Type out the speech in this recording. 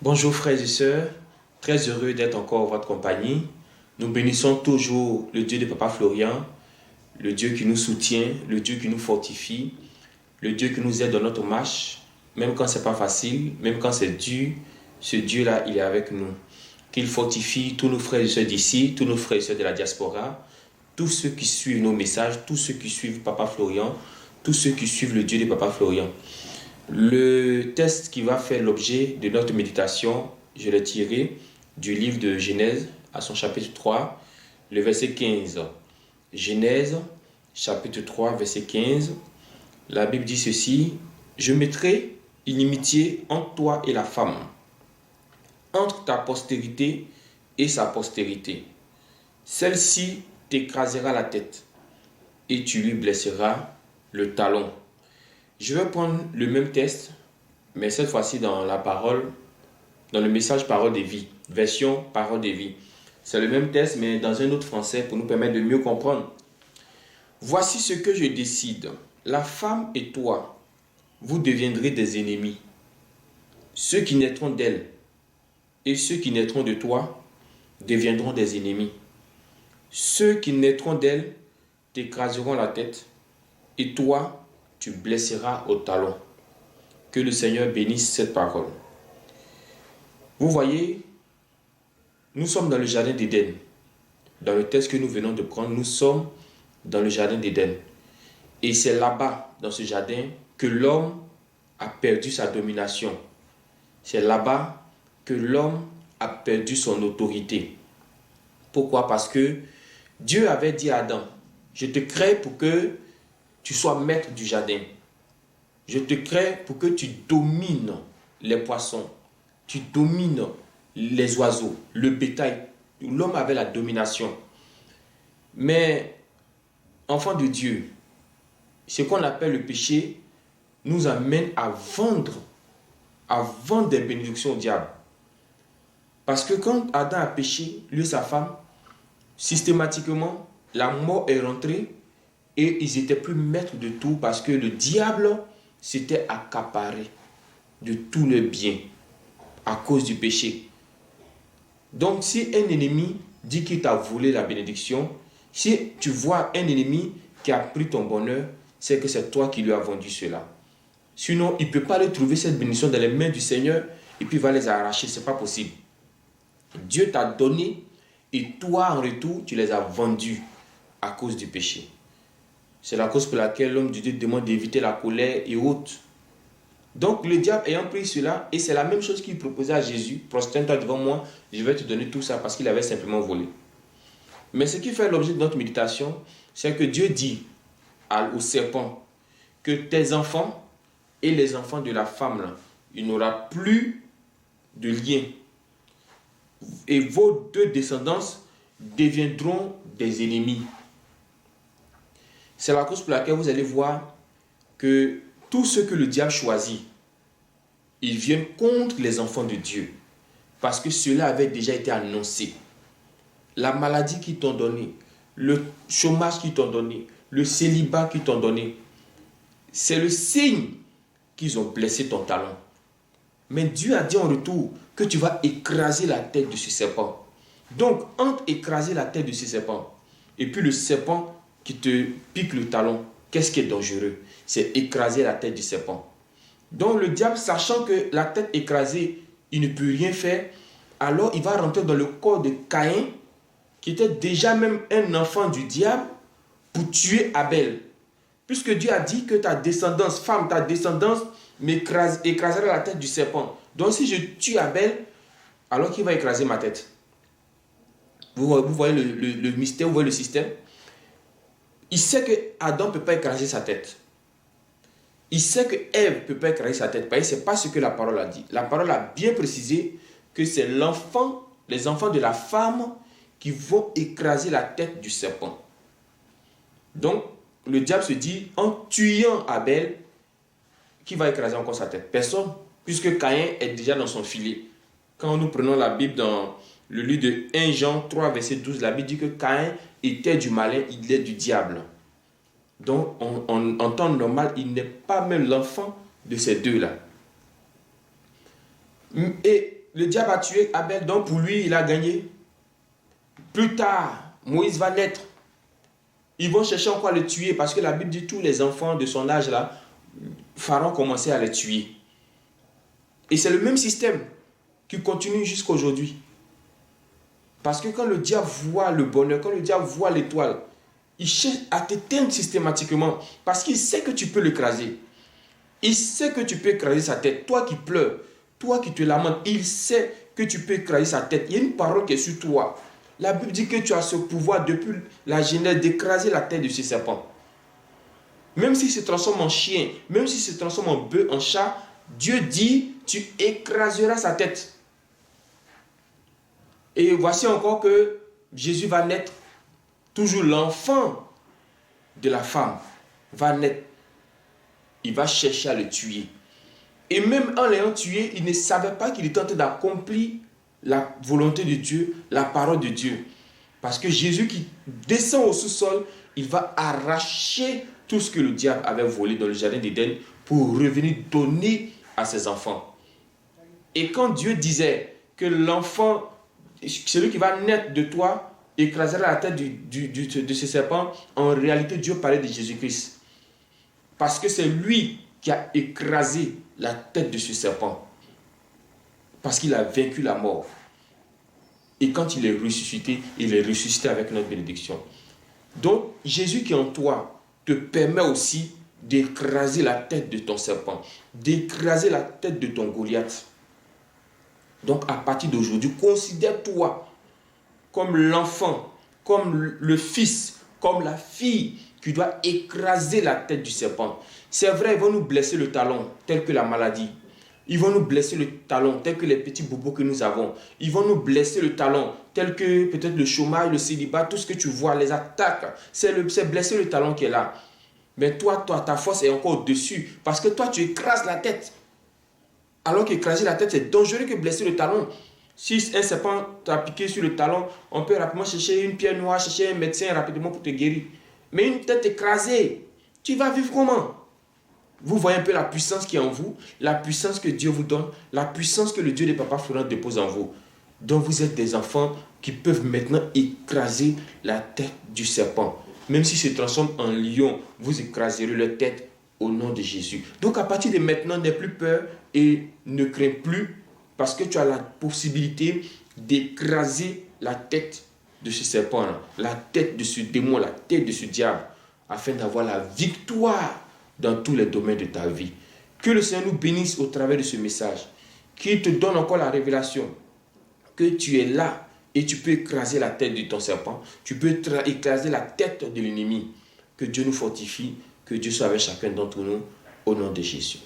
Bonjour frères et sœurs, très heureux d'être encore en votre compagnie. Nous bénissons toujours le Dieu de Papa Florian, le Dieu qui nous soutient, le Dieu qui nous fortifie, le Dieu qui nous aide dans notre marche, même quand c'est pas facile, même quand c'est dur, ce Dieu-là, il est avec nous. Qu'il fortifie tous nos frères et sœurs d'ici, tous nos frères et sœurs de la diaspora, tous ceux qui suivent nos messages, tous ceux qui suivent Papa Florian, tous ceux qui suivent le Dieu de Papa Florian. Le texte qui va faire l'objet de notre méditation, je l'ai tiré du livre de Genèse à son chapitre 3, le verset 15. Genèse, chapitre 3, verset 15. La Bible dit ceci: Je mettrai inimitié entre toi et la femme, entre ta postérité et sa postérité. Celle-ci t'écrasera la tête et tu lui blesseras le talon. Je vais prendre le même texte, mais cette fois-ci dans la parole, dans le message Parole de vie, version Parole de vie. C'est le même texte, mais dans un autre français pour nous permettre de mieux comprendre. Voici ce que je décide. La femme et toi, vous deviendrez des ennemis. Ceux qui naîtront d'elle et ceux qui naîtront de toi deviendront des ennemis. Ceux qui naîtront d'elle t'écraseront la tête et toi, tu blesseras au talon. Que le Seigneur bénisse cette parole. Vous voyez, nous sommes dans le jardin d'Éden. Dans le texte que nous venons de prendre, nous sommes dans le jardin d'Éden. Et c'est là-bas, dans ce jardin, que l'homme a perdu sa domination. C'est là-bas que l'homme a perdu son autorité. Pourquoi? Parce que Dieu avait dit à Adam, je te crée pour que tu sois maître du jardin. Je te crée pour que tu domines les poissons, tu domines les oiseaux, le bétail. L'homme avait la domination. Mais, enfant de Dieu, ce qu'on appelle le péché nous amène à vendre des bénédictions au diable. Parce que quand Adam a péché, lui et sa femme, systématiquement, la mort est rentrée et ils n'étaient plus maîtres de tout parce que le diable s'était accaparé de tout le bien à cause du péché. Donc, si un ennemi dit qu'il t'a volé la bénédiction, si tu vois un ennemi qui a pris ton bonheur, c'est que c'est toi qui lui as vendu cela. Sinon, il ne peut pas aller trouver cette bénédiction dans les mains du Seigneur et puis il va les arracher. Ce n'est pas possible. Dieu t'a donné et toi, en retour, tu les as vendus à cause du péché. C'est la cause pour laquelle l'homme de Dieu demande d'éviter la colère et autres. Donc le diable ayant pris cela, et c'est la même chose qu'il proposait à Jésus, prosterne-toi devant moi, je vais te donner tout ça parce qu'il avait simplement volé. Mais ce qui fait l'objet de notre méditation, c'est que Dieu dit au serpent que tes enfants et les enfants de la femme, là, il n'y aura plus de lien. Et vos deux descendances deviendront des ennemis. C'est la cause pour laquelle vous allez voir que tout ce que le diable choisit, ils viennent contre les enfants de Dieu. Parce que cela avait déjà été annoncé. La maladie qu'ils t'ont donnée, le chômage qu'ils t'ont donné, le célibat qu'ils t'ont donné, c'est le signe qu'ils ont blessé ton talon. Mais Dieu a dit en retour que tu vas écraser la tête de ce serpent. Donc, entre écraser la tête de ce serpent et puis le serpent qui te pique le talon, qu'est-ce qui est dangereux? C'est écraser la tête du serpent. Donc le diable, sachant que la tête écrasée, il ne peut rien faire, alors il va rentrer dans le corps de Caïn, qui était déjà même un enfant du diable, pour tuer Abel. Puisque Dieu a dit que ta descendance, femme, ta descendance écrasera la tête du serpent. Donc si je tue Abel, alors qu'il va écraser ma tête. Vous voyez le mystère, vous voyez le système? Il sait que Adam ne peut pas écraser sa tête. Il sait que Ève ne peut pas écraser sa tête. Parce que ce n'est pas ce que la parole a dit. La parole a bien précisé que c'est les enfants de la femme qui vont écraser la tête du serpent. Donc, le diable se dit, en tuant Abel, qui va écraser encore sa tête? Personne, puisque Caïn est déjà dans son filet. Quand nous prenons la Bible dans le livre de 1 Jean 3, verset 12, la Bible dit que Caïn était du malin, il est du diable. Donc, en temps normal, il n'est pas même l'enfant de ces deux-là. Et le diable a tué Abel, donc pour lui, il a gagné. Plus tard, Moïse va naître. Ils vont chercher encore à le tuer parce que la Bible dit que tous les enfants de son âge là, Pharaon commençait à les tuer. Et c'est le même système qui continue jusqu'à aujourd'hui. Parce que quand le diable voit le bonheur, quand le diable voit l'étoile, il cherche à t'éteindre systématiquement parce qu'il sait que tu peux l'écraser. Il sait que tu peux écraser sa tête. Toi qui pleures, toi qui te lamentes, il sait que tu peux écraser sa tête. Il y a une parole qui est sur toi. La Bible dit que tu as ce pouvoir depuis la Genèse d'écraser la tête de ce serpent. Même s'il se transforme en chien, même s'il se transforme en bœuf, en chat, Dieu dit, tu écraseras sa tête. Et voici encore que Jésus va naître. Toujours l'enfant de la femme va naître. Il va chercher à le tuer. Et même en l'ayant tué, il ne savait pas qu'il était en train d'accomplir la volonté de Dieu, la parole de Dieu. Parce que Jésus qui descend au sous-sol, il va arracher tout ce que le diable avait volé dans le jardin d'Éden pour revenir donner à ses enfants. Et quand Dieu disait que l'enfant, celui qui va naître de toi, écrasera la tête de ce serpent, en réalité Dieu parlait de Jésus-Christ. Parce que c'est lui qui a écrasé la tête de ce serpent. Parce qu'il a vaincu la mort. Et quand il est ressuscité avec notre bénédiction. Donc, Jésus qui est en toi te permet aussi d'écraser la tête de ton serpent, d'écraser la tête de ton Goliath. Donc, à partir d'aujourd'hui, considère-toi comme l'enfant, comme le fils, comme la fille qui doit écraser la tête du serpent. C'est vrai, ils vont nous blesser le talon, tel que la maladie. Ils vont nous blesser le talon, tel que les petits bobos que nous avons. Ils vont nous blesser le talon, tel que peut-être le chômage, le célibat, tout ce que tu vois, les attaques. C'est blesser le talon qui est là. Mais toi, ta force est encore au-dessus. Parce que toi, tu écrases la tête. Alors qu'écraser la tête, c'est dangereux que blesser le talon. Si un serpent t'a piqué sur le talon, on peut rapidement chercher une pierre noire, chercher un médecin rapidement pour te guérir. Mais une tête écrasée, tu vas vivre comment? Vous voyez un peu la puissance qui est en vous, la puissance que Dieu vous donne, la puissance que le Dieu des papas Florent dépose en vous. Donc vous êtes des enfants qui peuvent maintenant écraser la tête du serpent. Même s'il se transforme en lion, vous écraserez leur tête au nom de Jésus. Donc à partir de maintenant, n'aie plus peur et ne crains plus parce que tu as la possibilité d'écraser la tête de ce serpent, la tête de ce démon, la tête de ce diable, afin d'avoir la victoire dans tous les domaines de ta vie. Que le Seigneur nous bénisse au travers de ce message, qu'il te donne encore la révélation que tu es là et tu peux écraser la tête de ton serpent, tu peux écraser la tête de l'ennemi. Que Dieu nous fortifie, que Dieu soit avec chacun d'entre nous, au nom de Jésus.